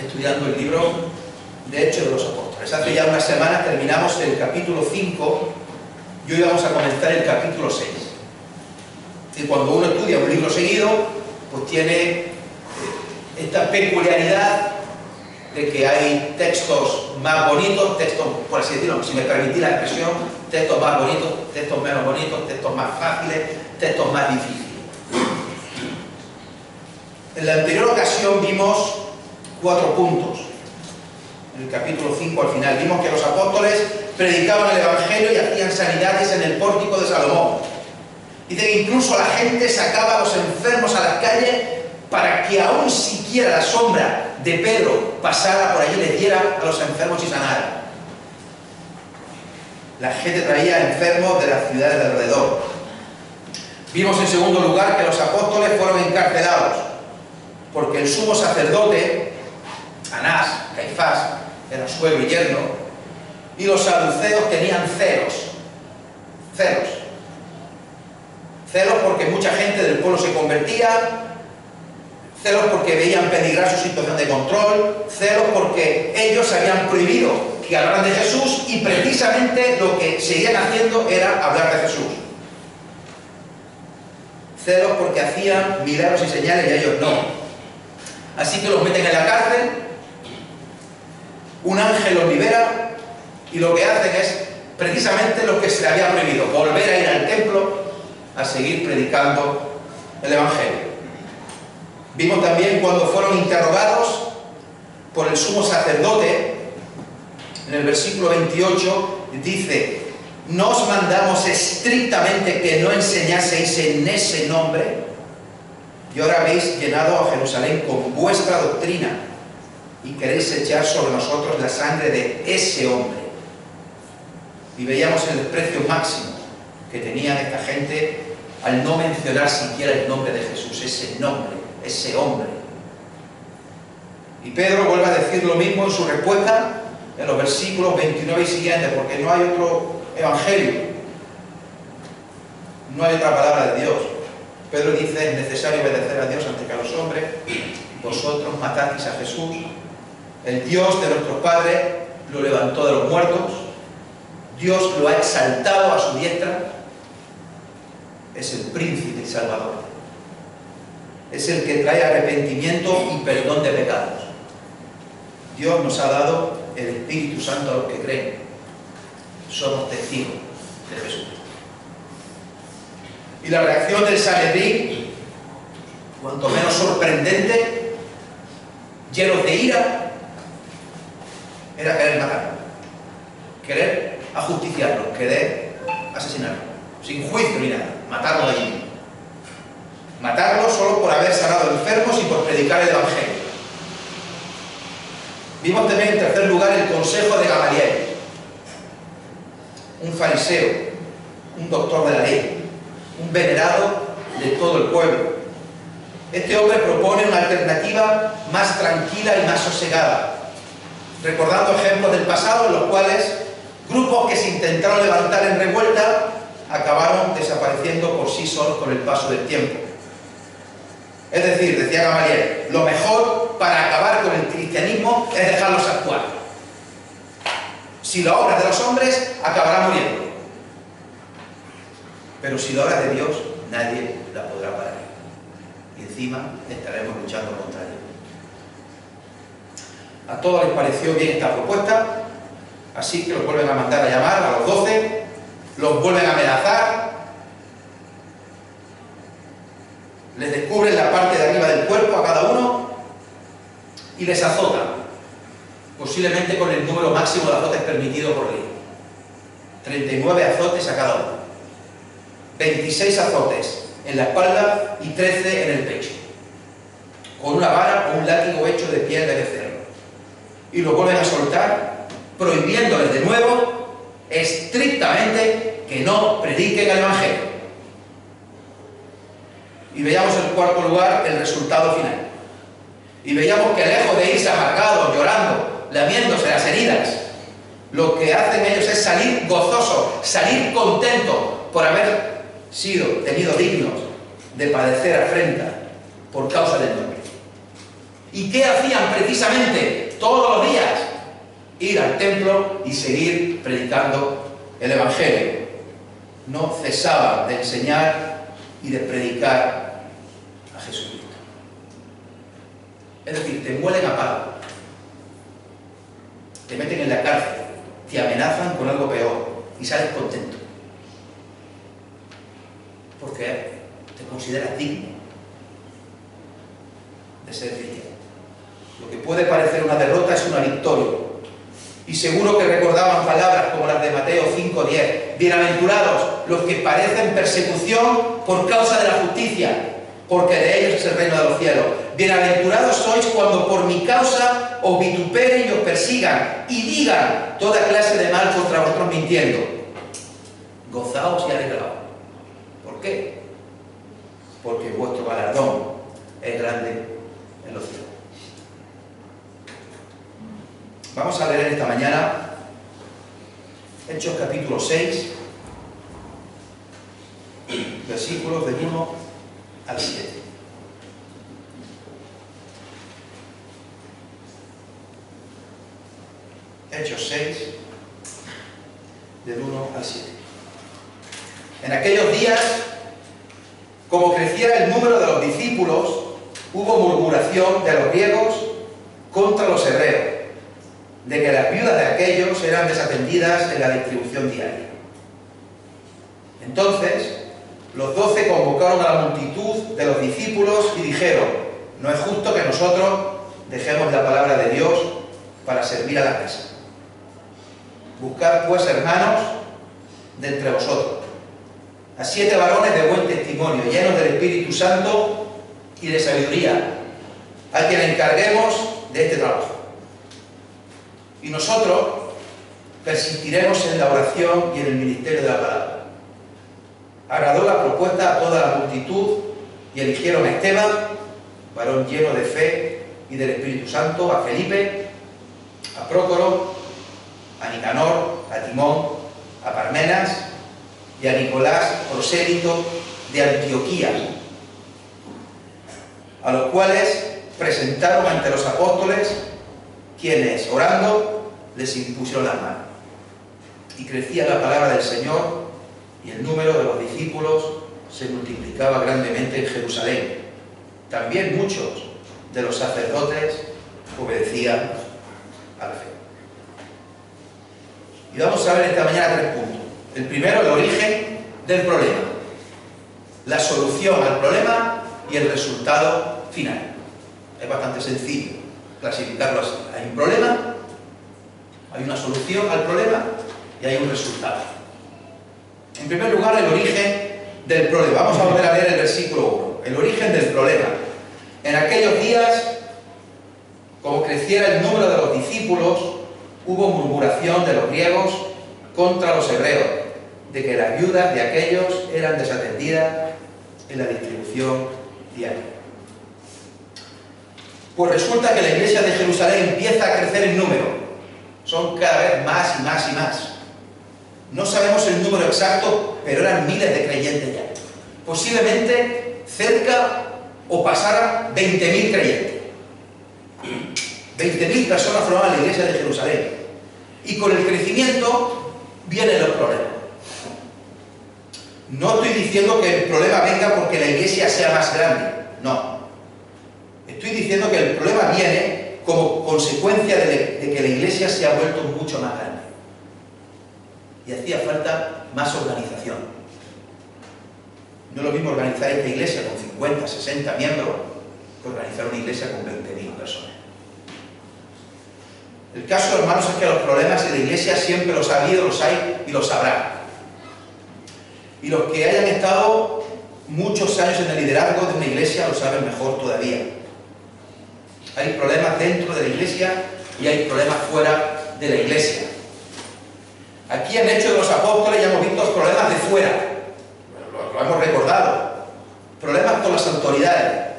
estudiando el libro de Hechos de los Apóstoles. Hace ya unas semanas terminamos el capítulo 5 y hoy vamos a comenzar el capítulo 6. Y cuando uno estudia un libro seguido, pues tiene esta peculiaridad de que hay textos más bonitos, textos, por así decirlo, si me permitís la expresión, textos más bonitos, textos menos bonitos, textos más fáciles, textos más difíciles. En la anterior ocasión vimos 4 puntos. En el capítulo 5 al final vimos que los apóstoles predicaban el Evangelio y hacían sanidades en el pórtico de Salomón. Dice que incluso la gente sacaba a los enfermos a las calles para que aún siquiera la sombra de Pedro pasara por allí, les diera a los enfermos y sanara. La gente traía enfermos de las ciudades de alrededor. Vimos en segundo lugar que los apóstoles fueron encarcelados porque el sumo sacerdote, Anás, Caifás, era suegro y yerno, y los saduceos tenían celos. Celos porque mucha gente del pueblo se convertía, celos porque veían peligrar su situación de control, celos porque ellos habían prohibido que hablaran de Jesús y precisamente lo que seguían haciendo era hablar de Jesús. Celos porque hacían milagros y señales y ellos no. Así que los meten en la cárcel, un ángel los libera y lo que hacen es precisamente lo que se les había prohibido, volver a ir al templo a seguir predicando el Evangelio. Vimos también cuando fueron interrogados por el sumo sacerdote, en el versículo 28 dice: ¿no os mandamos estrictamente que no enseñaseis en ese nombre? Y ahora habéis llenado a Jerusalén con vuestra doctrina y queréis echar sobre nosotros la sangre de ese hombre. Y veíamos el desprecio máximo que tenían esta gente al no mencionar siquiera el nombre de Jesús, ese nombre, ese hombre. Y Pedro vuelve a decir lo mismo en su respuesta en los versículos 29 y siguientes, porque no hay otro evangelio, no hay otra palabra de Dios. Pedro dice: es necesario obedecer a Dios antes que a los hombres. Vosotros matasteis a Jesús, el Dios de nuestros padres lo levantó de los muertos, Dios lo ha exaltado a su diestra, es el príncipe y salvador, es el que trae arrepentimiento y perdón de pecados. Dios nos ha dado el Espíritu Santo a los que creen. Somos testigos de Jesús. Y la reacción del Sanedrín, cuanto menos sorprendente, llenos de ira, era querer matarlo, querer ajusticiarlo, querer asesinarlo, sin juicio ni nada, matarlo de allí. Matarlo solo por haber sanado enfermos y por predicar el Evangelio. Vimos también en tercer lugar el consejo de Gamaliel, un fariseo, un doctor de la ley, un venerado de todo el pueblo. Este hombre propone una alternativa más tranquila y más sosegada, recordando ejemplos del pasado en los cuales grupos que se intentaron levantar en revuelta acabaron desapareciendo por sí solos con el paso del tiempo. Es decir, decía Gamaliel, lo mejor para acabar con el cristianismo es dejarlos actuar. Si la obra de los hombres, acabará muriendo. Pero si la obra de Dios, nadie la podrá parar. Y encima estaremos luchando contra ella. A todos les pareció bien esta propuesta, así que los vuelven a mandar a llamar a los 12, los vuelven a amenazar, les descubren la parte de arriba del cuerpo a cada uno y les azotan, posiblemente con el número máximo de azotes permitido por ley. 39 azotes a cada uno, 26 azotes en la espalda y 13 en el pecho, con una vara o un látigo hecho de piel de becerro. Y los vuelven a soltar, prohibiéndoles de nuevo estrictamente que no prediquen el Evangelio. Y veíamos en cuarto lugar el resultado final. Y veíamos que lejos de irse amargados, llorando, lamiéndose las heridas, lo que hacen ellos es salir gozosos, salir contentos por haber sido tenidos dignos de padecer afrenta por causa del nombre. ¿Y qué hacían precisamente todos los días? Ir al templo y seguir predicando el Evangelio. No cesaban de enseñar y de predicar a Jesucristo. Es decir, te muelen a palo, te meten en la cárcel, te amenazan con algo peor y sales contento. Porque te consideras digno de ser cristiano. Lo que puede parecer una derrota es una victoria. Y seguro que recordaban palabras como las de Mateo 5:10. Bienaventurados los que padecen persecución por causa de la justicia, porque de ellos es el reino de los cielos. Bienaventurados sois cuando por mi causa os vituperen y os persigan y digan toda clase de mal contra vosotros mintiendo. Gozaos y alegraos. ¿Por qué? Porque vuestro galardón es grande en los cielos. Vamos a leer esta mañana Hechos capítulo 6, versículos del 1 al 7. Hechos 6, del 1 al 7. En aquellos días, como creciera el número de los discípulos, hubo murmuración de los griegos contra los hebreos, de que las viudas de aquellos eran desatendidas en la distribución diaria. Entonces, los 12 convocaron a la multitud de los discípulos y dijeron: no es justo que nosotros dejemos la palabra de Dios para servir a la mesa. Buscad pues, hermanos, de entre vosotros a 7 varones de buen testimonio, llenos del Espíritu Santo y de sabiduría, a quien encarguemos de este trabajo. Y nosotros persistiremos en la oración y en el ministerio de la palabra. Agradó la propuesta a toda la multitud y eligieron a Esteban, varón lleno de fe y del Espíritu Santo, a Felipe, a Prócoro, a Nicanor, a Timón, a Parmenas y a Nicolás, prosélito de Antioquía, a los cuales presentaron ante los apóstoles, quienes, orando, les impusieron las manos. Y crecía la palabra del Señor, y el número de los discípulos se multiplicaba grandemente en Jerusalén. También muchos de los sacerdotes obedecían a la fe. Y vamos a ver esta mañana 3 puntos. El primero, el origen del problema, la solución al problema y el resultado final. Es bastante sencillo clasificarlo así. Hay un problema, hay una solución al problema y hay un resultado. En primer lugar, el origen del problema. Vamos a volver a leer el versículo 1. El origen del problema. En aquellos días, como creciera el número de los discípulos, hubo murmuración de los griegos contra los hebreos, de que las viudas de aquellos eran desatendidas en la distribución diaria. Pues resulta que la iglesia de Jerusalén empieza a crecer en número. Son cada vez más y más y más. No sabemos el número exacto, pero eran miles de creyentes ya. Posiblemente cerca o pasaran 20.000 creyentes. 20.000 personas formaban la iglesia de Jerusalén. Y con el crecimiento vienen los problemas. No estoy diciendo que el problema venga porque la iglesia sea más grande. No. Estoy diciendo que el problema viene como consecuencia de que la iglesia se ha vuelto mucho más grande. Y hacía falta más organización. No es lo mismo organizar esta iglesia con 50, 60 miembros que organizar una iglesia con 20.000 personas. El caso, hermanos, es que los problemas en la iglesia siempre los ha habido, los hay y los habrá. Y los que hayan estado muchos años en el liderazgo de una iglesia lo saben mejor todavía. Hay problemas dentro de la iglesia y hay problemas fuera de la iglesia. Aquí en Hechos de los Apóstoles ya hemos visto los problemas de fuera. Lo hemos recordado. Problemas con las autoridades.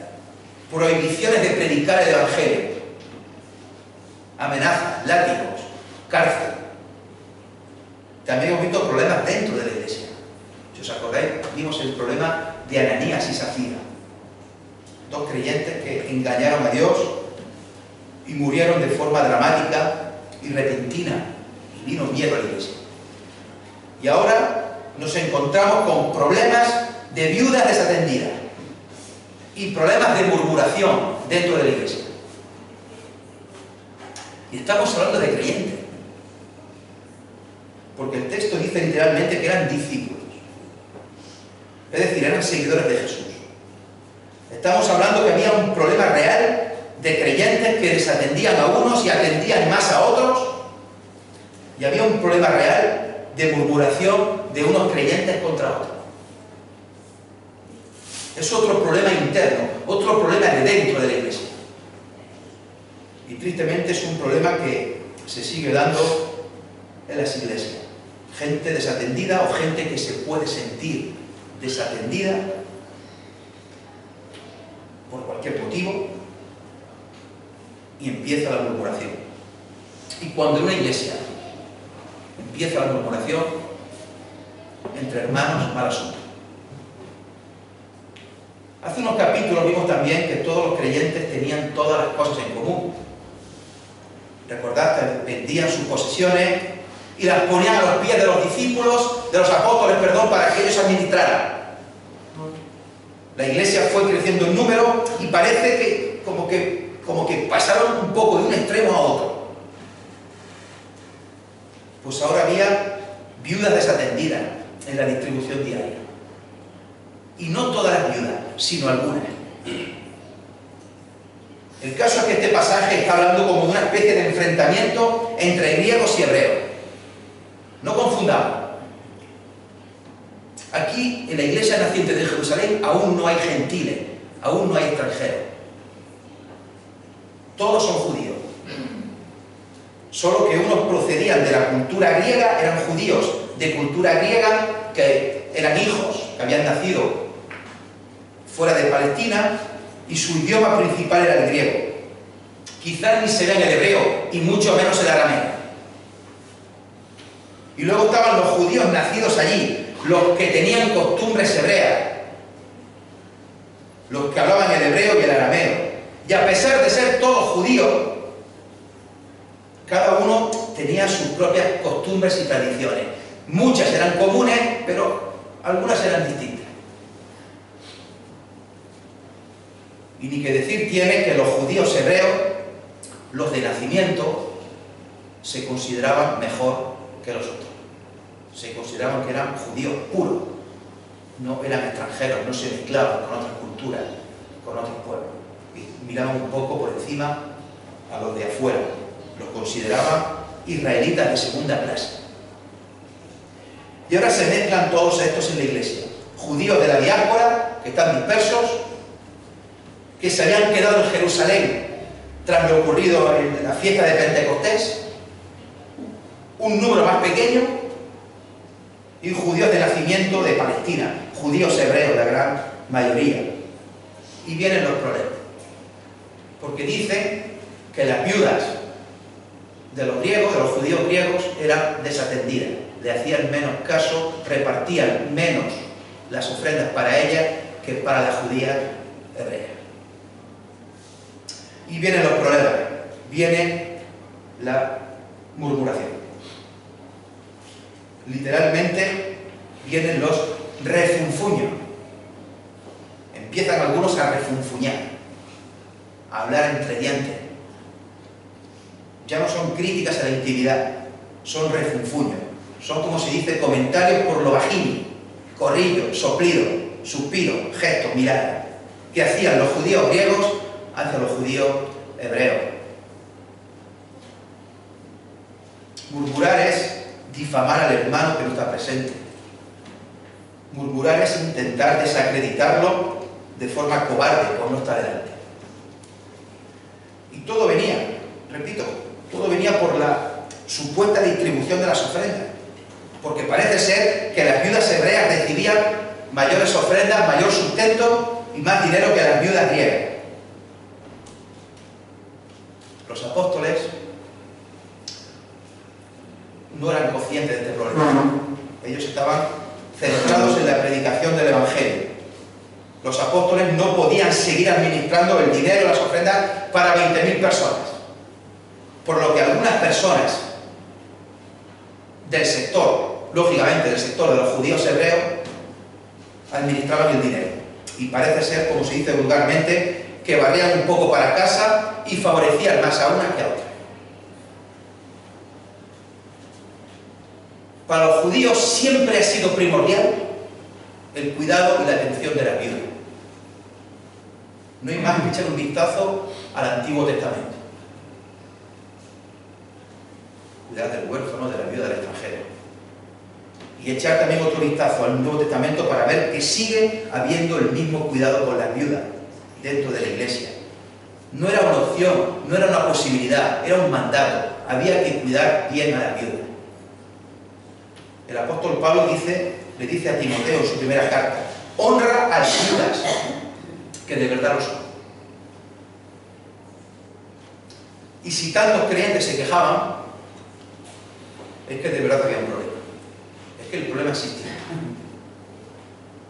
Prohibiciones de predicar el Evangelio. Amenazas, látigos, cárcel. También hemos visto problemas dentro de la iglesia. Si os acordáis, vimos el problema de Ananías y Zafira. 2 creyentes que engañaron a Dios y murieron de forma dramática y repentina, y vino miedo a la iglesia. Y ahora nos encontramos con problemas de viudas desatendidas y problemas de murmuración dentro de la iglesia. Y estamos hablando de creyentes, porque el texto dice literalmente que eran discípulos, es decir, eran seguidores de Jesús. Estamos hablando que había un problema real de creyentes que desatendían a unos y atendían más a otros, y había un problema real de murmuración de unos creyentes contra otros. Es otro problema interno, otro problema de dentro de la iglesia. Y tristemente es un problema que se sigue dando en las iglesias. Gente desatendida o gente que se puede sentir desatendida por cualquier motivo y empieza la murmuración. Y cuando en una iglesia empieza la murmuración entre hermanos, mal asunto. Hace unos capítulos vimos también que todos los creyentes tenían todas las cosas en común. Recordad que vendían sus posesiones y las ponían a los pies de los discípulos, de los apóstoles, para que ellos administraran. La iglesia fue creciendo en número y parece que como que pasaron un poco de un extremo a otro. Pues ahora había viudas desatendidas en la distribución diaria. Y no todas las viudas, sino algunas. El caso es que este pasaje está hablando como de una especie de enfrentamiento entre griegos y hebreos. No confundamos. Aquí, en la iglesia naciente de Jerusalén, aún no hay gentiles, aún no hay extranjeros. Todos son judíos. Solo que unos procedían de la cultura griega, eran judíos de cultura griega, que eran hijos que habían nacido fuera de Palestina, y su idioma principal era el griego. Quizás ni se vea en el hebreo, y mucho menos el arameo. Y luego estaban los judíos nacidos allí, los que tenían costumbres hebreas, los que hablaban el hebreo y el arameo. Y a pesar de ser todos judíos, cada uno tenía sus propias costumbres y tradiciones. Muchas eran comunes, pero algunas eran distintas. Y ni que decir tiene que los judíos hebreos, los de nacimiento, se consideraban mejor que los otros. Se consideraban que eran judíos puros, no eran extranjeros, no se mezclaban con otras culturas, con otros pueblos. Y miraban un poco por encima a los de afuera, los consideraban israelitas de segunda clase. Y ahora se mezclan todos estos en la iglesia. Judíos de la diáspora, que están dispersos, que se habían quedado en Jerusalén tras lo ocurrido en la fiesta de Pentecostés, un número más pequeño, y judíos de nacimiento de Palestina, judíos hebreos, la gran mayoría. Y vienen los problemas, porque dicen que las viudas de los griegos, de los judíos griegos, eran desatendidas, le hacían menos caso, repartían menos las ofrendas para ellas que para las judías hebreas. Y vienen los problemas, viene la murmuración. Literalmente vienen los refunfuños. Empiezan algunos a refunfuñar, a hablar entre dientes. Ya no son críticas a la intimidad, son refunfuños. Son, como se dice, comentarios por lo bajini, corrillos, soplidos, suspiros, gestos, miradas, que hacían los judíos griegos hacia los judíos hebreos. Murmurar es difamar al hermano que no está presente. Murmurar es intentar desacreditarlo de forma cobarde por no estar delante. Y todo venía, repito, todo venía por la supuesta distribución de las ofrendas. Porque parece ser que las viudas hebreas recibían mayores ofrendas, mayor sustento y más dinero que las viudas griegas. Los apóstoles no eran conscientes de este problema. Ellos estaban centrados en la predicación del Evangelio. Los apóstoles no podían seguir administrando el dinero y las ofrendas para 20.000 personas. por lo que algunas personas del sector, lógicamente del sector de los judíos hebreos, administraban el dinero. Y parece ser, como se dice vulgarmente, que barrían un poco para casa y favorecían más a una que a otra. Para los judíos siempre ha sido primordial el cuidado y la atención de la viuda. No hay más que echar un vistazo al Antiguo Testamento. Cuidar del huérfano, de la viuda, del extranjero. Y echar también otro vistazo al Nuevo Testamento para ver que sigue habiendo el mismo cuidado con la viuda dentro de la Iglesia. No era una opción, no era una posibilidad, era un mandato. Había que cuidar bien a la viuda. El apóstol Pablo le dice a Timoteo en su primera carta: honra a las viudas, que de verdad lo son. Y si tantos creyentes se quejaban, es que de verdad había un problema. Es que el problema existía.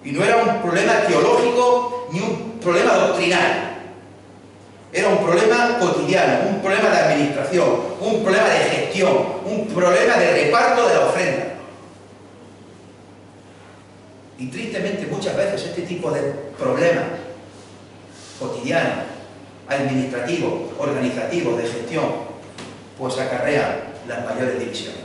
Y no era un problema teológico ni un problema doctrinal. Era un problema cotidiano, un problema de administración, un problema de gestión, un problema de reparto de la ofrenda. Y tristemente muchas veces este tipo de problemas cotidianos, administrativos, organizativos, de gestión, pues acarrean las mayores divisiones.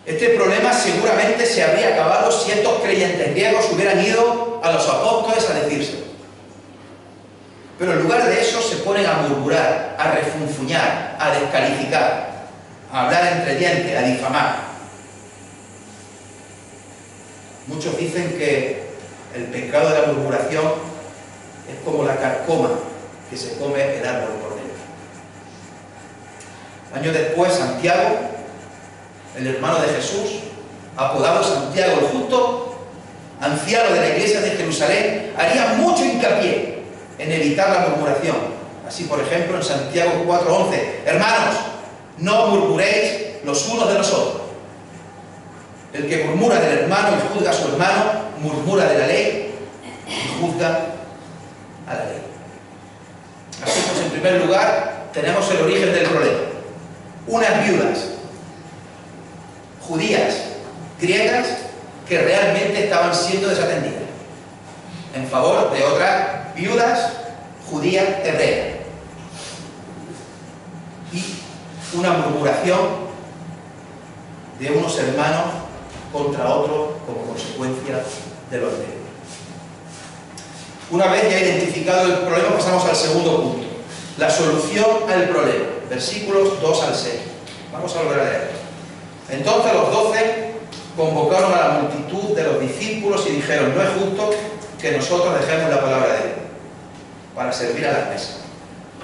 Este problema seguramente se habría acabado si estos creyentes griegos hubieran ido a los apóstoles a decírselo. Pero en lugar de eso se ponen a murmurar, a refunfuñar, a descalificar, a hablar entre dientes, a difamar. Muchos dicen que el pecado de la murmuración es como la carcoma que se come el árbol por dentro. Años después, Santiago, el hermano de Jesús, apodado Santiago el Justo, anciano de la iglesia de Jerusalén, haría mucho hincapié en evitar la murmuración. Así, por ejemplo, en Santiago 4:11: hermanos, no murmuréis los unos de los otros. El que murmura del hermano y juzga a su hermano, murmura de la ley y juzga a la ley. Así pues, en primer lugar, tenemos el origen del problema. Unas viudas judías, griegas, que realmente estaban siendo desatendidas en favor de otras viudas judías hebreas. Y una murmuración de unos hermanos contra otros como consecuencia de los de. Una vez ya identificado el problema, pasamos al segundo punto: la solución al problema. Versículos 2 al 6. Vamos a volver a leer. Entonces los 12 convocaron a la multitud de los discípulos y dijeron: no es justo que nosotros dejemos la palabra de Dios para servir a las mesas.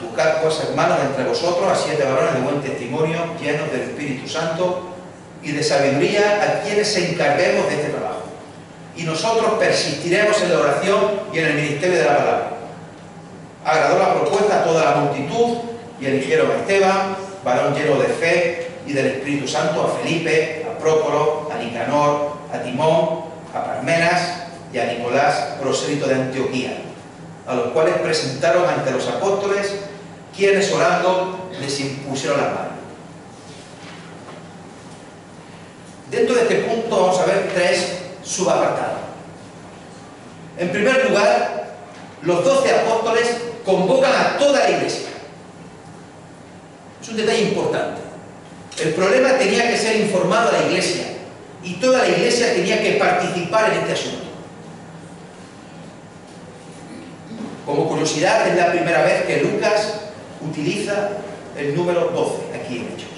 Buscad pues, hermanos, entre vosotros a 7 varones de buen testimonio, llenos del Espíritu Santo y de sabiduría, a quienes se encarguemos de este trabajo. Y nosotros persistiremos en la oración y en el ministerio de la palabra. Agradó la propuesta a toda la multitud y eligieron a Esteban, varón lleno de fe y del Espíritu Santo, a Felipe, a Prócoro, a Nicanor, a Timón, a Parmenas y a Nicolás, prosélito de Antioquía, a los cuales presentaron ante los apóstoles, quienes orando les impusieron las manos. Dentro de este punto vamos a ver 3 subapartados. En primer lugar, los 12 apóstoles convocan a toda la iglesia. Es un detalle importante. El problema tenía que ser informado a la iglesia y toda la iglesia tenía que participar en este asunto. Como curiosidad, es la primera vez que Lucas utiliza el número 12 aquí en Hechos.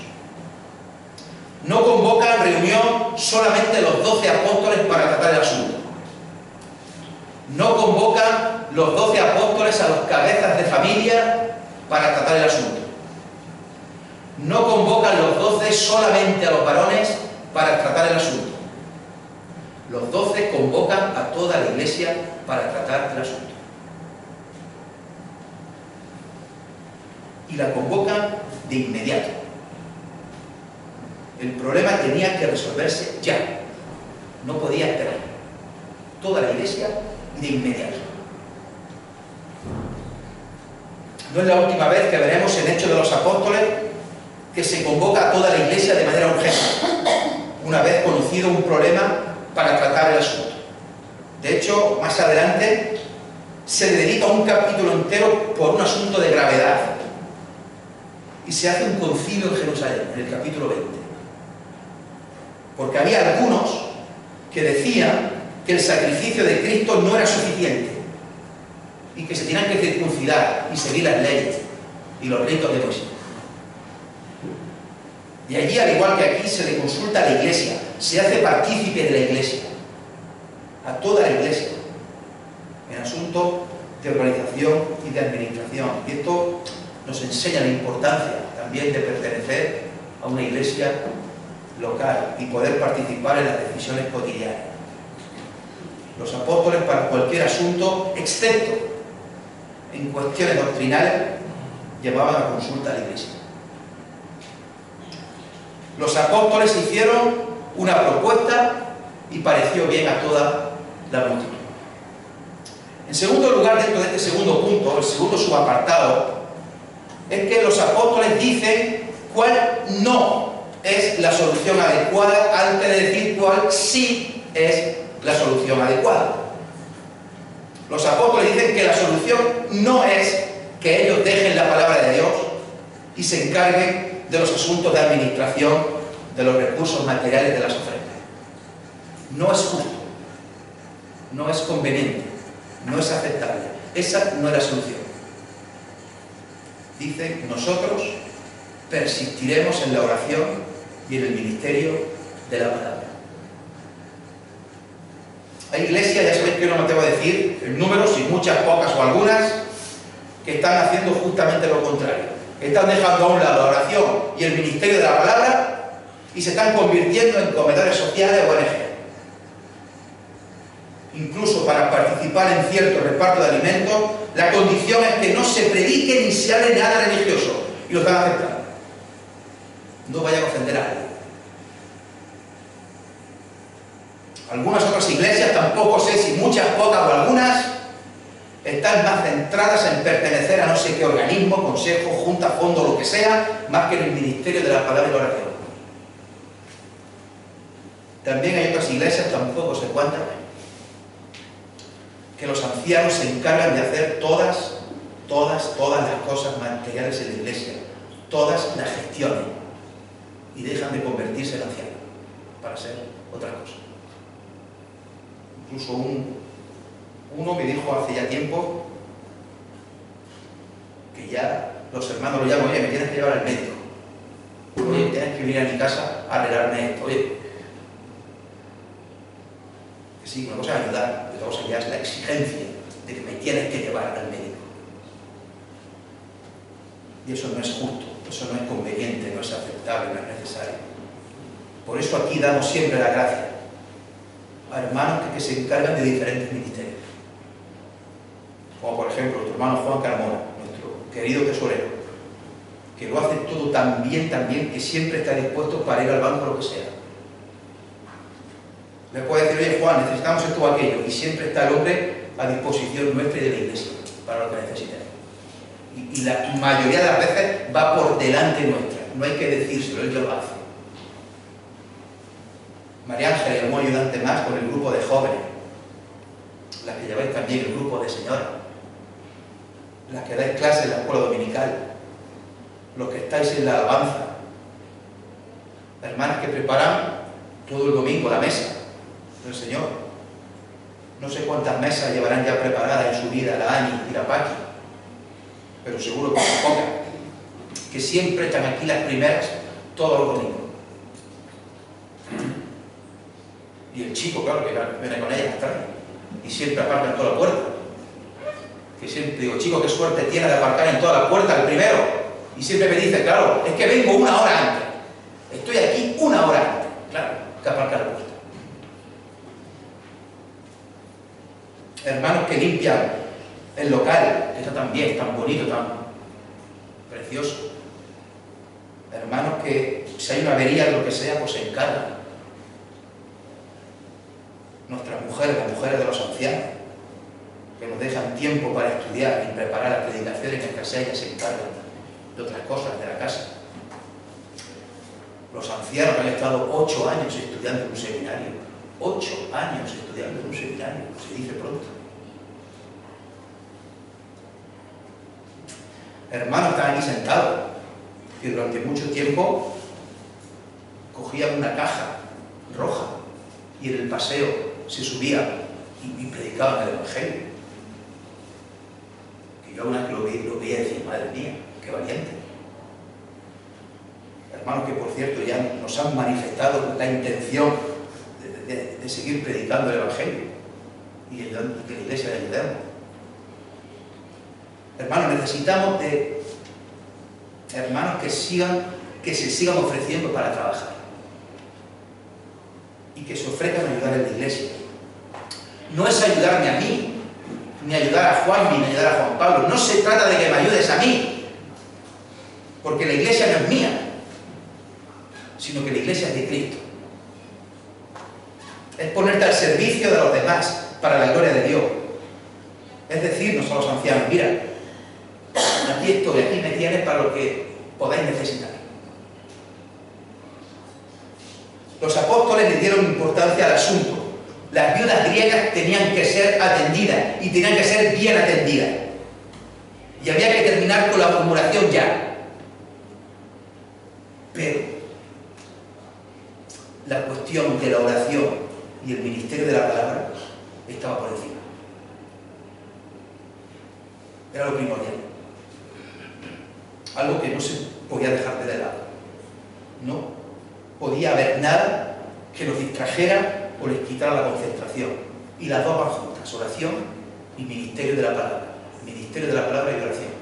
No convocan reunión solamente los 12 apóstoles para tratar el asunto. No convocan los 12 apóstoles a los cabezas de familia para tratar el asunto. No convocan los 12 solamente a los varones para tratar el asunto. Los 12 convocan a toda la iglesia para tratar el asunto. Y la convocan de inmediato. El problema tenía que resolverse ya. No podía esperar. Toda la iglesia de inmediato. No es la última vez que veremos en Hechos de los Apóstoles que se convoca a toda la Iglesia de manera urgente, una vez conocido un problema para tratar el asunto. De hecho, más adelante se le dedica un capítulo entero por un asunto de gravedad y se hace un concilio en Jerusalén, en el capítulo 20. Porque había algunos que decían que el sacrificio de Cristo no era suficiente y que se tenían que circuncidar y seguir las leyes y los ritos de Moisés. Y allí, al igual que aquí, se le consulta a la Iglesia, se hace partícipe de la Iglesia, a toda la Iglesia, en asuntos de organización y de administración. Y esto nos enseña la importancia también de pertenecer a una Iglesia local y poder participar en las decisiones cotidianas. Los apóstoles, para cualquier asunto, excepto en cuestiones doctrinales, llevaban a consulta a la Iglesia. Los apóstoles hicieron una propuesta y pareció bien a toda la multitud. En segundo lugar, dentro de este segundo punto, el segundo subapartado, es que los apóstoles dicen cuál no es la solución adecuada antes de decir cuál sí es la solución adecuada. Los apóstoles dicen que la solución no es que ellos dejen la palabra de Dios y se encarguen de los asuntos de administración de los recursos materiales de las ofrendas. No es justo, no es conveniente, no es aceptable. Esa no es la solución. Dicen, nosotros persistiremos en la oración y en el ministerio de la palabra. Hay iglesias, ya sabéis que no me atrevo a decir en números, si muchas, pocas o algunas, que están haciendo justamente lo contrario. Están dejando a un lado la oración y el ministerio de la palabra y se están convirtiendo en comedores sociales o ONG. Incluso para participar en cierto reparto de alimentos, la condición es que no se predique ni se hable nada religioso, y lo están aceptando. No vayan a ofender a alguien. Algunas otras iglesias, tampoco sé si muchas, pocas o algunas, están más centradas en pertenecer a no sé qué organismo, consejo, junta, fondo, lo que sea, más que en el ministerio de la palabra y la oración. También hay otras iglesias, tampoco sé cuántas, que los ancianos se encargan de hacer todas las cosas materiales en la iglesia, todas las gestiones, y dejan de convertirse en ancianos para hacer otra cosa. Incluso uno me dijo hace ya tiempo que ya los hermanos lo llaman, oye, me tienes que llevar al médico, oye, tienes que venir a mi casa a arreglarme esto, oye. Que sí, una cosa es ayudar, otra cosa ya es la exigencia de que me tienes que llevar al médico. Y eso no es justo, eso no es conveniente, no es aceptable, no es necesario. Por eso aquí damos siempre la gracia a hermanos que se encargan de diferentes ministerios. Como por ejemplo nuestro hermano Juan Carmona, nuestro querido tesorero, que lo hace todo tan bien, que siempre está dispuesto para ir al banco lo que sea. Le puede decir, oye Juan, necesitamos esto o aquello, y siempre está el hombre a disposición nuestra y de la iglesia para lo que necesitemos. Y la mayoría de las veces va por delante nuestra, no hay que decírselo, él ya lo hace. María Ángela y algún ayudante más con el grupo de jóvenes, las que lleváis también el grupo de señoras, las que dais clases en la escuela dominical, los que estáis en la alabanza, hermanas que preparan todo el domingo la mesa del Señor. No sé cuántas mesas llevarán ya preparadas en su vida la Ani y la Paqui, pero seguro que son pocas, que siempre están aquí las primeras todos los domingos. Y el chico, claro, que viene con ellas atrás y siempre aparca en toda la puerta. Que siempre digo, chico, qué suerte tiene de aparcar en toda la puerta el primero. Y siempre me dice, claro, es que vengo una hora antes. Estoy aquí una hora antes. Claro, que aparcar la puerta. Hermanos que limpian el local, que está tan bien, tan bonito, tan precioso. Hermanos que si hay una avería, lo que sea, pues se encargan. Nuestras mujeres, las mujeres de los ancianos, que nos dejan tiempo para estudiar y preparar las predicaciones, mientras ellas se encargan de otras cosas de la casa. Los ancianos que han estado 8 años estudiando en un seminario. 8 años estudiando en un seminario, se dice pronto. Hermanos están aquí sentados, que durante mucho tiempo cogían una caja roja y en el paseo se subían y predicaban el Evangelio. Que yo una vez lo veía y decía, madre mía, qué valiente. Hermanos que, por cierto, ya nos han manifestado la intención de seguir predicando el Evangelio y que la Iglesia le ayudemos. Hermanos, necesitamos de hermanos que se sigan ofreciendo para trabajar y que se ofrezcan a ayudar en la Iglesia. No es ayudarme a mí, ni ayudar a Juan, ni ayudar a Juan Pablo. No se trata de que me ayudes a mí, porque la Iglesia no es mía, sino que la Iglesia es de Cristo. Es ponerte al servicio de los demás para la gloria de Dios. Es decirnos a los ancianos, mira, aquí estoy, aquí me tienes para lo que podáis necesitar. Los apóstoles le dieron importancia al asunto. Las viudas griegas tenían que ser atendidas y tenían que ser bien atendidas. Y había que terminar con la murmuración ya. Pero la cuestión de la oración y el ministerio de la palabra estaba por encima. Era lo primordial. Algo que no se podía dejar de lado. No podía haber nada que los distrajera o les quitara la concentración. Y las dos van juntas, oración y ministerio de la palabra. Ministerio de la palabra y oración.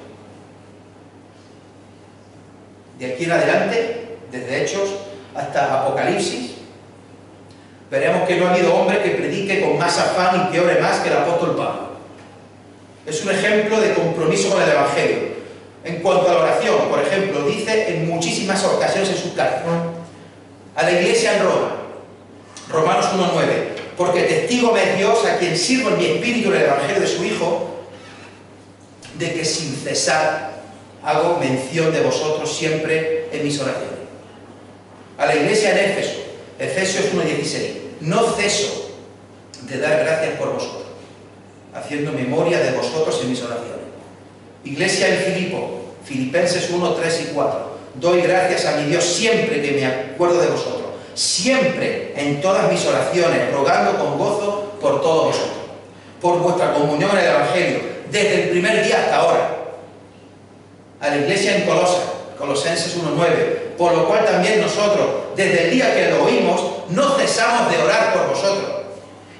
De aquí en adelante, desde Hechos hasta Apocalipsis, veremos que no ha habido hombre que predique con más afán y que ore más que el apóstol Pablo. Es un ejemplo de compromiso con el Evangelio. En cuanto a la oración, por ejemplo, dice en muchísimas ocasiones en sus cartas a la iglesia en Roma, Romanos 1:9, porque testigo me es Dios, a quien sirvo en mi espíritu en el Evangelio de su Hijo, de que sin cesar hago mención de vosotros siempre en mis oraciones. A la iglesia en Éfeso, Efesios 1:16, no ceso de dar gracias por vosotros, haciendo memoria de vosotros en mis oraciones. Iglesia en Filipo, Filipenses 1:3 y 4, doy gracias a mi Dios siempre que me acuerdo de vosotros, siempre en todas mis oraciones, rogando con gozo por todos vosotros, por vuestra comunión en el Evangelio, desde el primer día hasta ahora. A la iglesia en Colosenses 1:9, por lo cual también nosotros, desde el día que lo oímos, no cesamos de orar por vosotros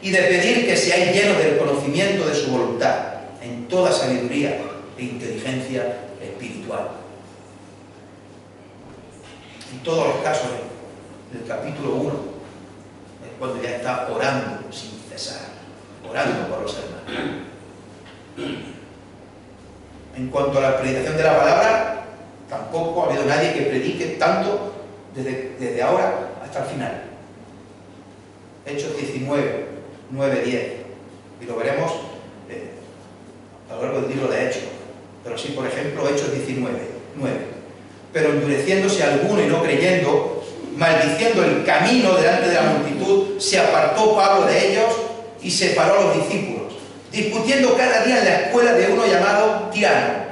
y de pedir que seáis llenos del conocimiento de su voluntad, en toda sabiduría e inteligencia espiritual. En todos los casos, del capítulo 1, es cuando ya está orando sin cesar, orando por los hermanos. En cuanto a la predicación de la palabra, tampoco ha habido nadie que predique tanto desde ahora hasta el final. Hechos 19, 9, 10. Y lo veremos a lo largo del libro de Hechos. Pero sí, por ejemplo, Hechos 19, 9. Pero endureciéndose alguno y no creyendo, maldiciendo el camino delante de la multitud, se apartó Pablo de ellos y separó a los discípulos, discutiendo cada día en la escuela de uno llamado Tirano.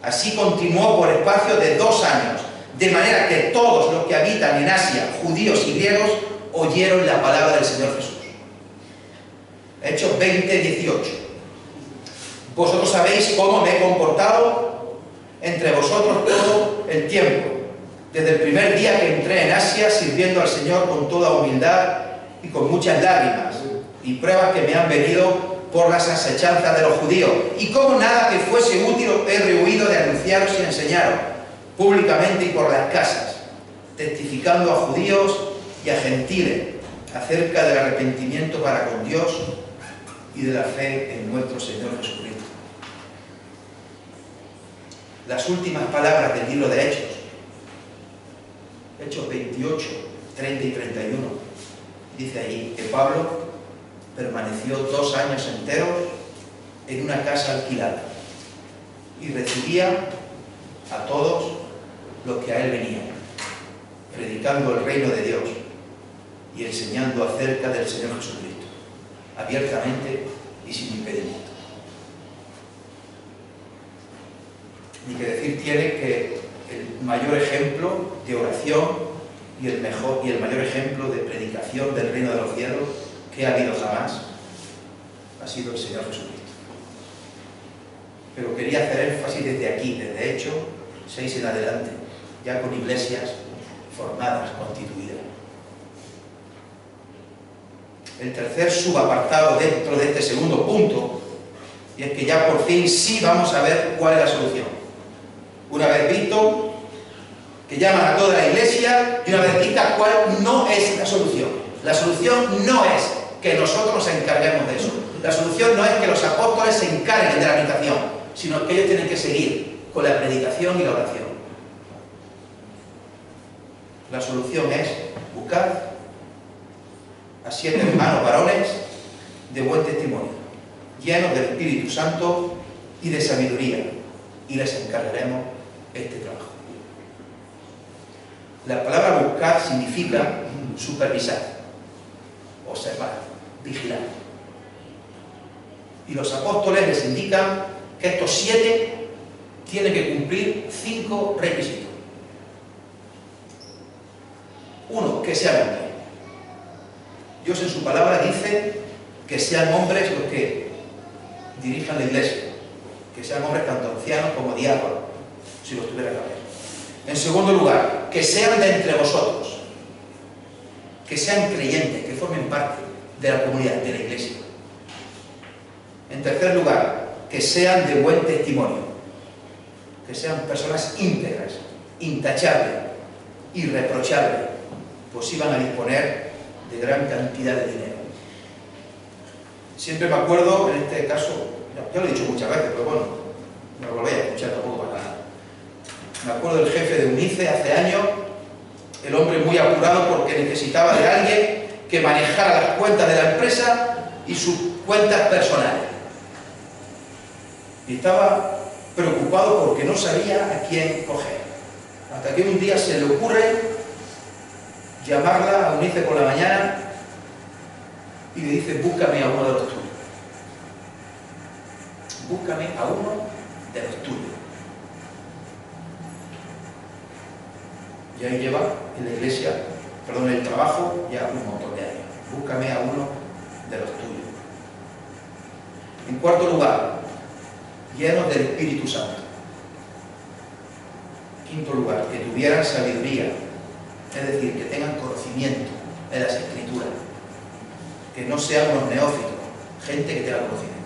Así continuó por espacio de 2 años, de manera que todos los que habitan en Asia, judíos y griegos, oyeron la palabra del Señor Jesús. Hechos 20, 18. Vosotros sabéis cómo me he comportado entre vosotros todo el tiempo, desde el primer día que entré en Asia, sirviendo al Señor con toda humildad y con muchas lágrimas y pruebas que me han venido por las asechanzas de los judíos, y como nada que fuese útil he rehuido de anunciaros y enseñaros públicamente y por las casas, testificando a judíos y a gentiles acerca del arrepentimiento para con Dios y de la fe en nuestro Señor Jesucristo. Las últimas palabras del libro de Hechos, Hechos 28, 30 y 31, dice ahí que Pablo permaneció 2 años enteros en una casa alquilada y recibía a todos los que a él venían, predicando el reino de Dios y enseñando acerca del Señor Jesucristo, abiertamente y sin impedimento. Ni que decir tiene que el mayor ejemplo de oración y el mayor ejemplo de predicación del reino de los cielos que ha habido jamás ha sido el Señor Jesucristo. Pero quería hacer énfasis desde aquí, desde Hechos 6 en adelante, ya con iglesias formadas, constituidas. El tercer subapartado dentro de este segundo punto, y es que ya por fin sí vamos a ver cuál es la solución. Una vez visto que llaman a toda la iglesia y una vez vista cuál no es la solución. La solución no es que nosotros nos encarguemos de eso. La solución no es que los apóstoles se encarguen de la meditación, sino que ellos tienen que seguir con la predicación y la oración. La solución es buscar a 7 hermanos varones de buen testimonio, llenos del Espíritu Santo y de sabiduría, y les encargaremos este trabajo. La palabra buscar significa supervisar, observar, vigilar. Y los apóstoles les indican que estos 7 tienen que cumplir 5 requisitos. 1, que sean hombres. Dios en su palabra dice que sean hombres los que dirijan la iglesia, que sean hombres tanto ancianos como diáconos, si los tuviera que haber. En segundo lugar, que sean de entre vosotros, que sean creyentes, que formen parte de la comunidad, de la iglesia. En tercer lugar, que sean de buen testimonio, que sean personas íntegras, intachables, irreprochables, pues iban a disponer de gran cantidad de dinero. Siempre me acuerdo, en este caso, ya lo he dicho muchas veces, pero bueno, no lo volví a escuchar tampoco para nada. Me acuerdo del jefe de UNICE hace años, el hombre muy apurado porque necesitaba de alguien que manejara las cuentas de la empresa y sus cuentas personales. Y estaba preocupado porque no sabía a quién coger. Hasta que un día se le ocurre llamarla a UNICE por la mañana y le dice: búscame a uno de los tuyos. Búscame a uno de los tuyos. Y ahí lleva en la iglesia, perdón, en el trabajo, ya un montón de años. Búscame a uno de los tuyos. En cuarto lugar, llenos del Espíritu Santo. Quinto lugar, que tuvieran sabiduría, es decir, que tengan conocimiento de las Escrituras, que no sean unos neófitos, gente que tenga conocimiento.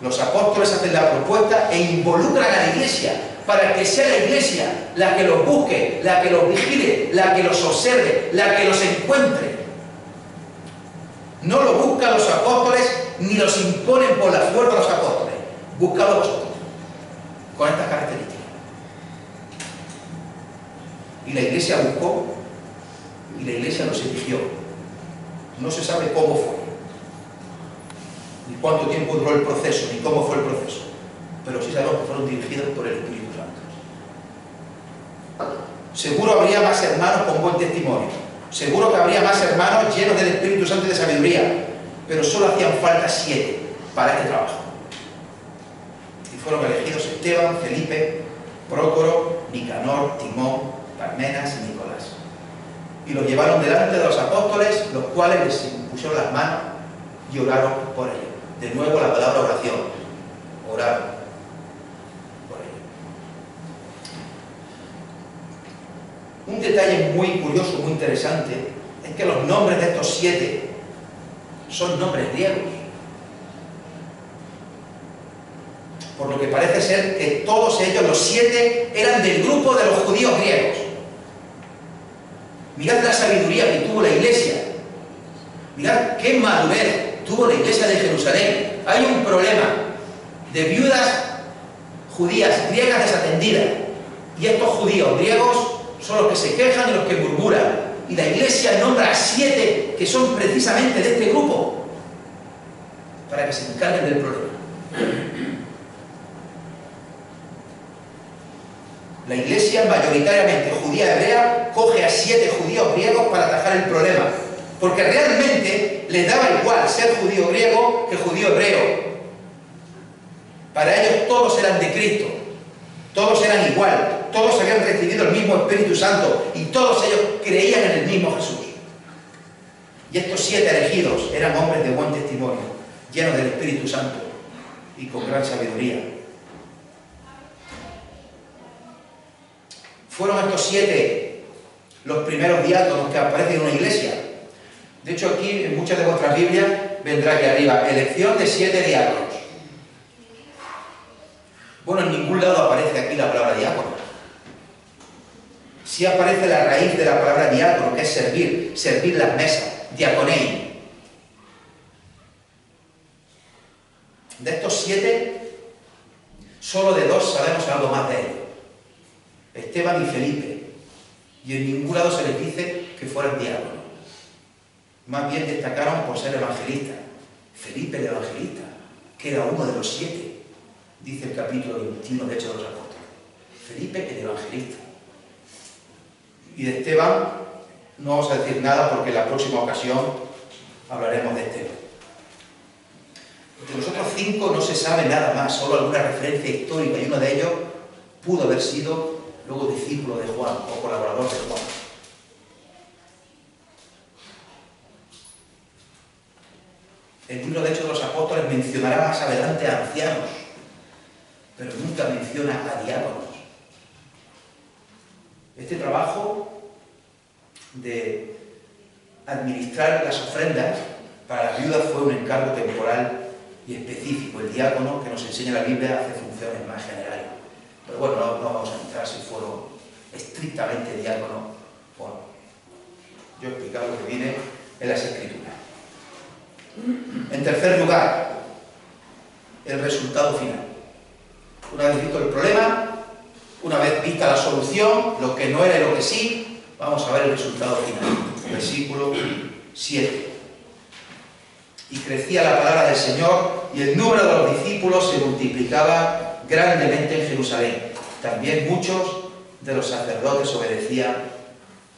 Los apóstoles hacen la propuesta e involucran a la iglesia para que sea la iglesia la que los busque, la que los vigile, la que los observe, la que los encuentre. No lo buscan los apóstoles ni los imponen por la fuerza los apóstoles. Buscadlo vosotros con estas características. Y la iglesia buscó y la iglesia los eligió. No se sabe cómo fue, ni cuánto tiempo duró el proceso, ni cómo fue el proceso, pero sí sabemos que fueron dirigidos por el Espíritu Santo. Seguro habría más hermanos con buen testimonio, seguro que habría más hermanos llenos del Espíritu Santo y de sabiduría, pero solo hacían falta 7 para este trabajo. Y fueron elegidos Esteban, Felipe, Prócoro, Nicanor, Timón, Parmenas y Nicolás. Y los llevaron delante de los apóstoles, los cuales les impusieron las manos y oraron por ellos. De nuevo la palabra oración. Oraron por ellos. Un detalle muy curioso, muy interesante, es que los nombres de estos 7 son nombres griegos. Por lo que parece ser que todos ellos, los 7, eran del grupo de los judíos griegos. Mirad la sabiduría que tuvo la iglesia. Mirad qué madurez tuvo la iglesia de Jerusalén. Hay un problema de viudas judías griegas desatendidas. Y estos judíos griegos son los que se quejan y los que murmuran. Y la iglesia nombra a 7 que son precisamente de este grupo, para que se encarguen del problema. La iglesia, mayoritariamente judía hebrea, coge a 7 judíos griegos para atajar el problema, porque realmente les daba igual ser judío griego que judío hebreo. Para ellos todos eran de Cristo, todos eran igual, todos habían recibido el mismo Espíritu Santo y todos ellos creían en el mismo Jesús. Y estos 7 elegidos eran hombres de buen testimonio, llenos del Espíritu Santo y con gran sabiduría. Fueron estos 7 los primeros diáconos que aparecen en una iglesia. De hecho, aquí en muchas de vuestras Biblias vendrá aquí arriba, elección de 7 diáconos. Bueno, en ningún lado aparece aquí la palabra diácono. Sí aparece la raíz de la palabra diácono, que es servir, servir las mesas, diaconei. De estos 7, solo de 2 sabemos algo más de ellos. Esteban y Felipe, y en ningún lado se les dice que fueran diáconos. Más bien destacaron por ser evangelistas. Felipe el evangelista, que era uno de los 7, dice el capítulo 21 de Hechos de los Apóstoles. Felipe el evangelista. Y de Esteban no vamos a decir nada porque en la próxima ocasión hablaremos de Esteban. De los otros 5 no se sabe nada más, solo alguna referencia histórica, y uno de ellos pudo haber sido luego discípulo de Juan o colaborador de Juan. El libro de Hechos de los Apóstoles mencionará más adelante a ancianos, pero nunca menciona a diáconos. Este trabajo de administrar las ofrendas para las viudas fue un encargo temporal y específico. El diácono, que nos enseña la Biblia, hace funciones más generales. Pero bueno, no vamos a entrar si fueron estrictamente diáconos o no. Yo he explicado lo que viene en las Escrituras. En tercer lugar, el resultado final. Una vez visto el problema, una vez vista la solución, lo que no era y lo que sí, vamos a ver el resultado final. Versículo 7. Y crecía la palabra del Señor, y el número de los discípulos se multiplicaba grandemente en Jerusalén. También muchos de los sacerdotes obedecían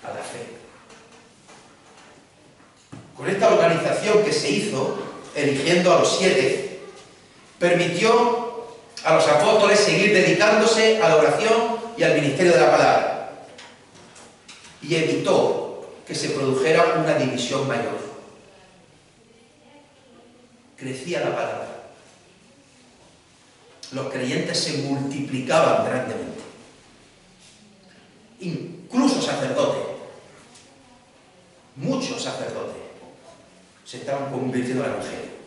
a la fe. Con esta organización que se hizo, eligiendo a los 7, permitió a los apóstoles seguir dedicándose a la oración y al ministerio de la palabra, y evitó que se produjera una división mayor. Crecía la palabra. Los creyentes se multiplicaban grandemente. Incluso sacerdotes, muchos sacerdotes, se estaban convirtiendo al Evangelio.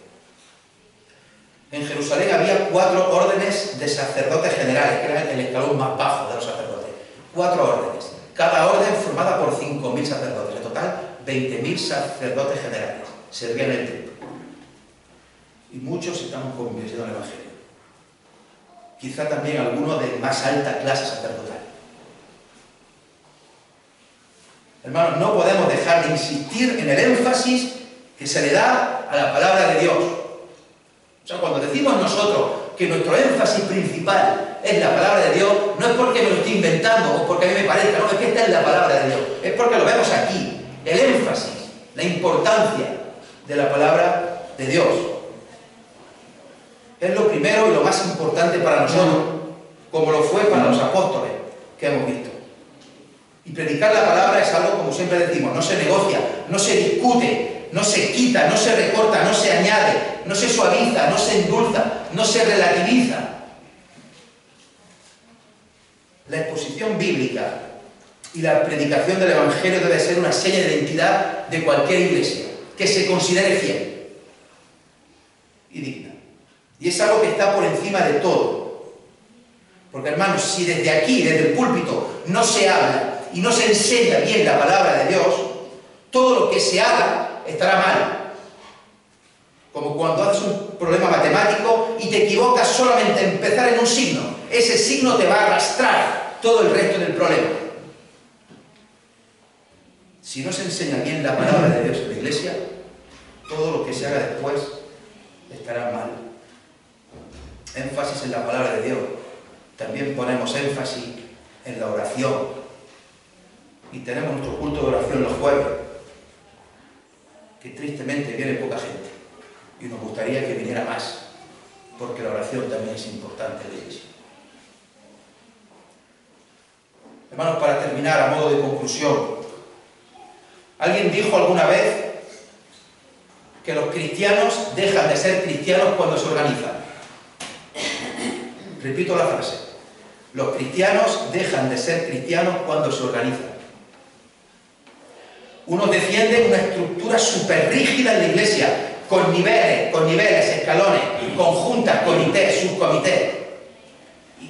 En Jerusalén había 4 órdenes de sacerdotes generales, que eran el escalón más bajo de los sacerdotes. 4 órdenes. Cada orden formada por 5.000 sacerdotes. En total, 20.000 sacerdotes generales servían en el templo. Y muchos se estaban convirtiendo al Evangelio. Quizá también algunos de más alta clase sacerdotal. Hermanos, no podemos dejar de insistir en el énfasis que se le da a la palabra de Dios. O sea, cuando decimos nosotros que nuestro énfasis principal es la palabra de Dios, no es porque me lo estoy inventando o porque a mí me parezca, no, es que esta es la palabra de Dios. Es porque lo vemos aquí, el énfasis, la importancia de la palabra de Dios. Es lo primero y lo más importante para nosotros, como lo fue para los apóstoles que hemos visto. Y predicar la palabra es algo, como siempre decimos, no se negocia, no se discute, no se quita, no se recorta, no se añade, no se suaviza, no se endulza, no se relativiza. La exposición bíblica y la predicación del Evangelio debe ser una seña de identidad de cualquier iglesia, que se considere fiel y digna. Y es algo que está por encima de todo. Porque, hermanos, si desde aquí, desde el púlpito, no se habla y no se enseña bien la palabra de Dios, todo lo que se haga estará mal. Como cuando haces un problema matemático y te equivocas solamente en empezar en un signo. Ese signo te va a arrastrar todo el resto del problema. Si no se enseña bien la palabra de Dios en la iglesia, todo lo que se haga después estarán mal. Énfasis en la palabra de Dios. También ponemos énfasis en la oración. Y tenemos nuestro culto de oración los jueves, que tristemente viene poca gente. Y nos gustaría que viniera más, porque la oración también es importante en la iglesia. Hermanos, para terminar, a modo de conclusión, ¿alguien dijo alguna vez que los cristianos dejan de ser cristianos cuando se organizan? Repito la frase. Los cristianos dejan de ser cristianos cuando se organizan. Unos defienden una estructura súper rígida en la iglesia, con niveles, escalones, con juntas, comités, subcomités.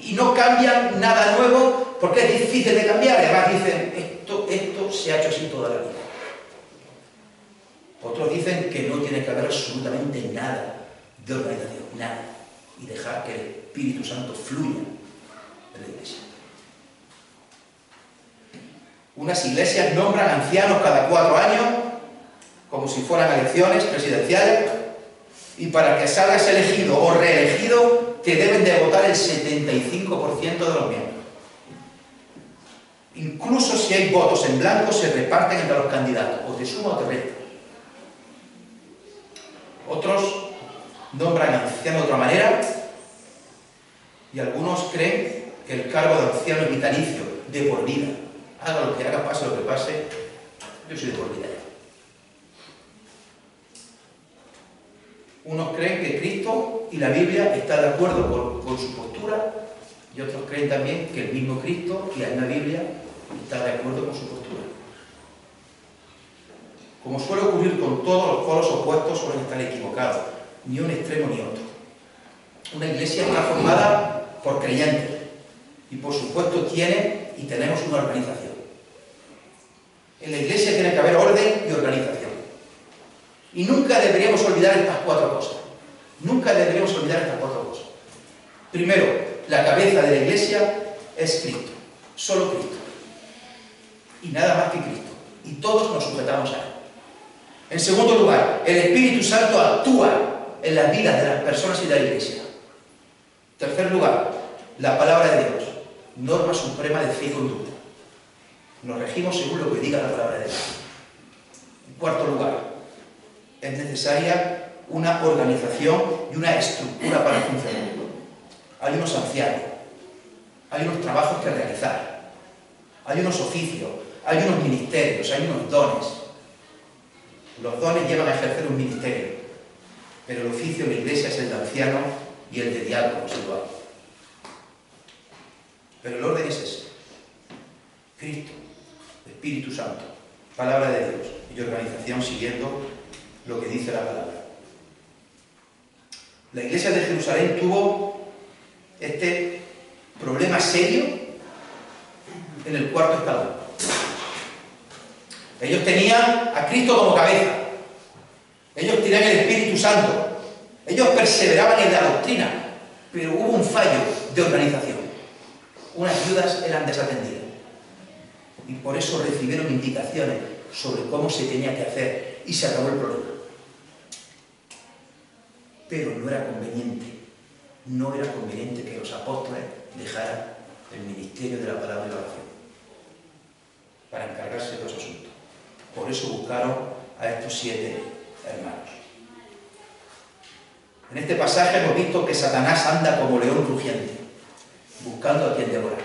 Y no cambian nada nuevo porque es difícil de cambiar. Además dicen, esto se ha hecho así toda la vida. Otros dicen que no tiene que haber absolutamente nada de organización, nada. Y dejar que el Espíritu Santo fluya en la iglesia. Unas iglesias nombran ancianos cada 4 años, como si fueran elecciones presidenciales, y para que salgas elegido o reelegido, te deben de votar el 75% de los miembros. Incluso si hay votos en blanco, se reparten entre los candidatos, o te suma o te resta. Otros nombran anciano de otra manera, y algunos creen que el cargo de anciano es vitalicio, de por vida. Haga lo que haga, pase lo que pase, yo soy de por vida. Unos creen que Cristo y la Biblia están de acuerdo con su postura, y otros creen también que el mismo Cristo y la misma Biblia está de acuerdo con su postura. Como suele ocurrir con todos los polos opuestos, suelen estar equivocados, ni un extremo ni otro. Una iglesia está formada por creyentes y por supuesto tiene y tenemos una organización. En la iglesia tiene que haber orden y organización. Y nunca deberíamos olvidar estas 4 cosas. Nunca deberíamos olvidar estas 4 cosas. Primero, la cabeza de la iglesia es Cristo, solo Cristo. Y nada más que Cristo. Y todos nos sujetamos a Él. En segundo lugar, el Espíritu Santo actúa en las vidas de las personas y de la iglesia. En tercer lugar, la palabra de Dios, norma suprema de fe y conducta. Nos regimos según lo que diga la palabra de Dios. En cuarto lugar, es necesaria una organización y una estructura para funcionar. Hay unos ancianos, hay unos trabajos que realizar, hay unos oficios, hay unos ministerios, hay unos dones. Los dones llevan a ejercer un ministerio, pero el oficio de la iglesia es el de anciano y el de diácono, si lo hay. Pero el orden es ese: Cristo, Espíritu Santo, palabra de Dios y organización siguiendo lo que dice la palabra. La iglesia de Jerusalén tuvo este problema serio en el cuarto escalón. Ellos tenían a Cristo como cabeza. Ellos tenían el Espíritu Santo. Ellos perseveraban en la doctrina, pero hubo un fallo de organización. Unas ayudas eran desatendidas. Y por eso recibieron indicaciones sobre cómo se tenía que hacer y se acabó el problema. Pero no era conveniente que los apóstoles dejaran el ministerio de la palabra y la oración para encargarse de los asuntos. Por eso buscaron a estos 7 hermanos. En este pasaje hemos visto que Satanás anda como león rugiente, buscando a quien devorar.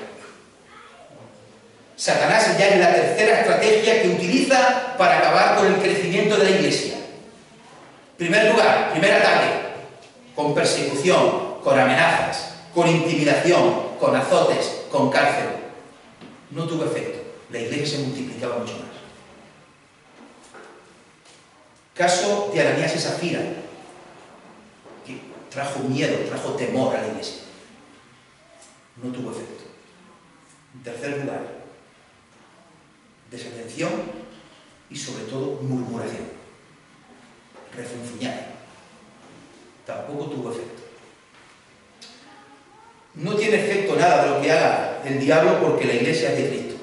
Satanás ya es la tercera estrategia que utiliza para acabar con el crecimiento de la iglesia. Primer lugar, primer ataque, con persecución, con amenazas, con intimidación, con azotes, con cárcel. No tuvo efecto. La iglesia se multiplicaba mucho más. Caso de Ananías y Zafira, que trajo miedo, trajo temor a la iglesia. No tuvo efecto. En tercer lugar, desatención y sobre todo murmuración, refunfuñar. Tampoco tuvo efecto. No tiene efecto nada de lo que haga el diablo porque la iglesia es de Cristo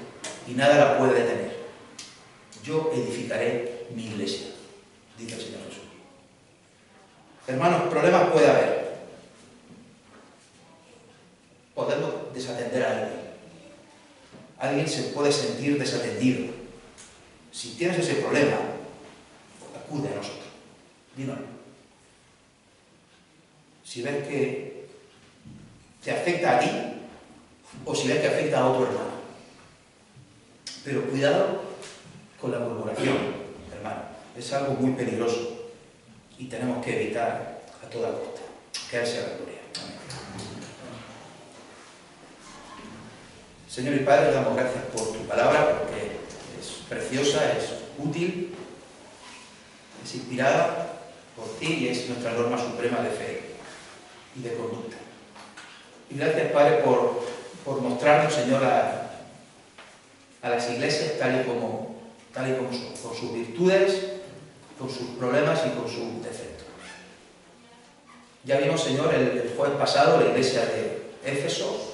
y nada la puede detener. Yo edificaré mi iglesia, dice el Señor Jesús. Hermanos, problemas puede haber. Podemos desatender a alguien. Alguien se puede sentir desatendido. Si tienes ese problema, acude a nosotros. Dínoslo. Si ves que te afecta a ti o si ves que afecta a otro hermano. Pero cuidado con la murmuración, hermano. Es algo muy peligroso y tenemos que evitar a toda costa. Que Él sea la gloria. Amén. Señor y Padre, le damos gracias por tu palabra, porque es preciosa, es útil, es inspirada por ti y es nuestra norma suprema de fe y de conducta. Y gracias, Padre, por mostrarnos, Señor, a las iglesias tal y como son, con sus virtudes, con sus problemas y con sus defectos. Ya vimos, Señor, el jueves pasado la iglesia de Éfeso,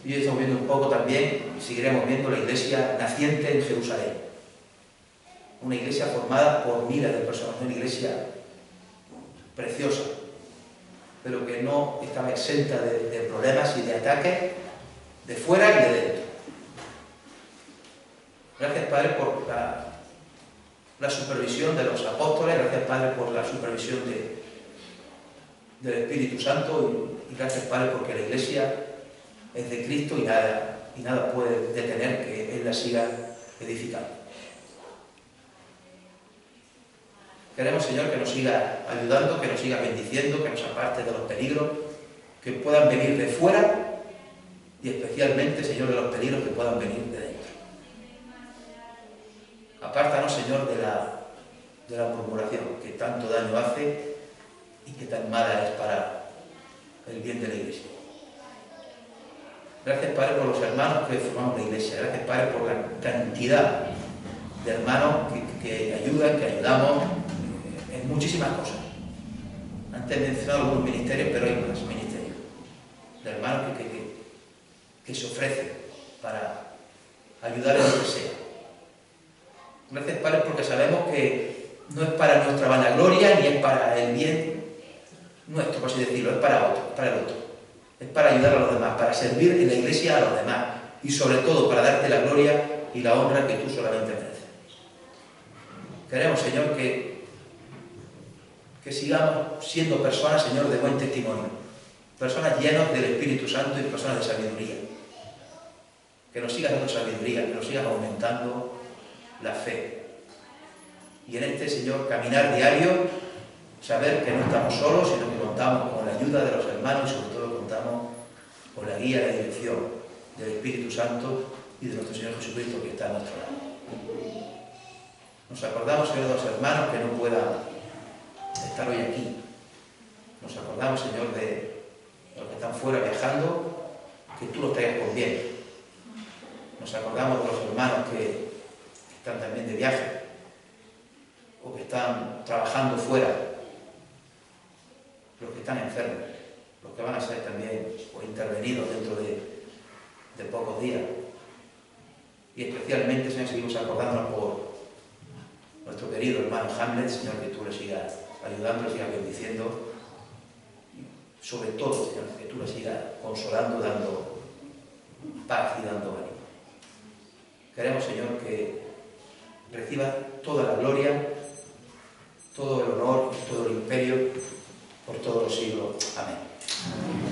y hoy estamos viendo un poco también, y seguiremos viendo la iglesia naciente en Jerusalén. Una iglesia formada por miles de personas, una iglesia preciosa, pero que no estaba exenta de problemas y de ataques de fuera y de dentro. Gracias, Padre, por la supervisión de los apóstoles, gracias, Padre, por la supervisión del Espíritu Santo y gracias, Padre, porque la iglesia es de Cristo y nada puede detener que Él la siga edificando. Queremos, Señor, que nos siga ayudando, que nos siga bendiciendo, que nos aparte de los peligros que puedan venir de fuera y especialmente, Señor, de los peligros que puedan venir de dentro. Apártanos, Señor, de la murmuración que tanto daño hace y que tan mala es para el bien de la iglesia. Gracias, Padre, por los hermanos que formamos la iglesia. Gracias, Padre, por la cantidad de hermanos que ayudan, que ayudamos en muchísimas cosas. Antes he mencionado algunos ministerios, pero hay más ministerios. De hermanos que se ofrecen para ayudar en lo que sea. Gracias, Padre, porque sabemos que no es para nuestra vanagloria ni es para el bien nuestro, por así decirlo, es para el otro. Es para ayudar a los demás, para servir en la iglesia a los demás y sobre todo para darte la gloria y la honra que tú solamente mereces. Queremos, Señor, que sigamos siendo personas, Señor, de buen testimonio, personas llenas del Espíritu Santo y personas de sabiduría. Que nos sigas dando sabiduría, que nos sigas aumentando la fe. Y en este, Señor, caminar diario, saber que no estamos solos, sino que contamos con la ayuda de los hermanos y sobre todo contamos con la guía y la dirección del Espíritu Santo y de nuestro Señor Jesucristo que está a nuestro lado. Nos acordamos, Señor, de los hermanos que no puedan estar hoy aquí. Nos acordamos, Señor, de los que están fuera viajando, que tú los traigas con bien. Nos acordamos de los hermanos que están también de viaje o que están trabajando fuera, los que están enfermos, los que van a ser también intervenidos dentro de pocos días. Y especialmente, Señor, seguimos acordándonos por nuestro querido hermano Hamlet, Señor, que tú le sigas ayudando, le sigas bendiciendo y sobre todo, Señor, que tú le sigas consolando, dando paz y dando ánimo. Queremos, Señor, que reciba toda la gloria, todo el honor y todo el imperio por todos los siglos. Amén.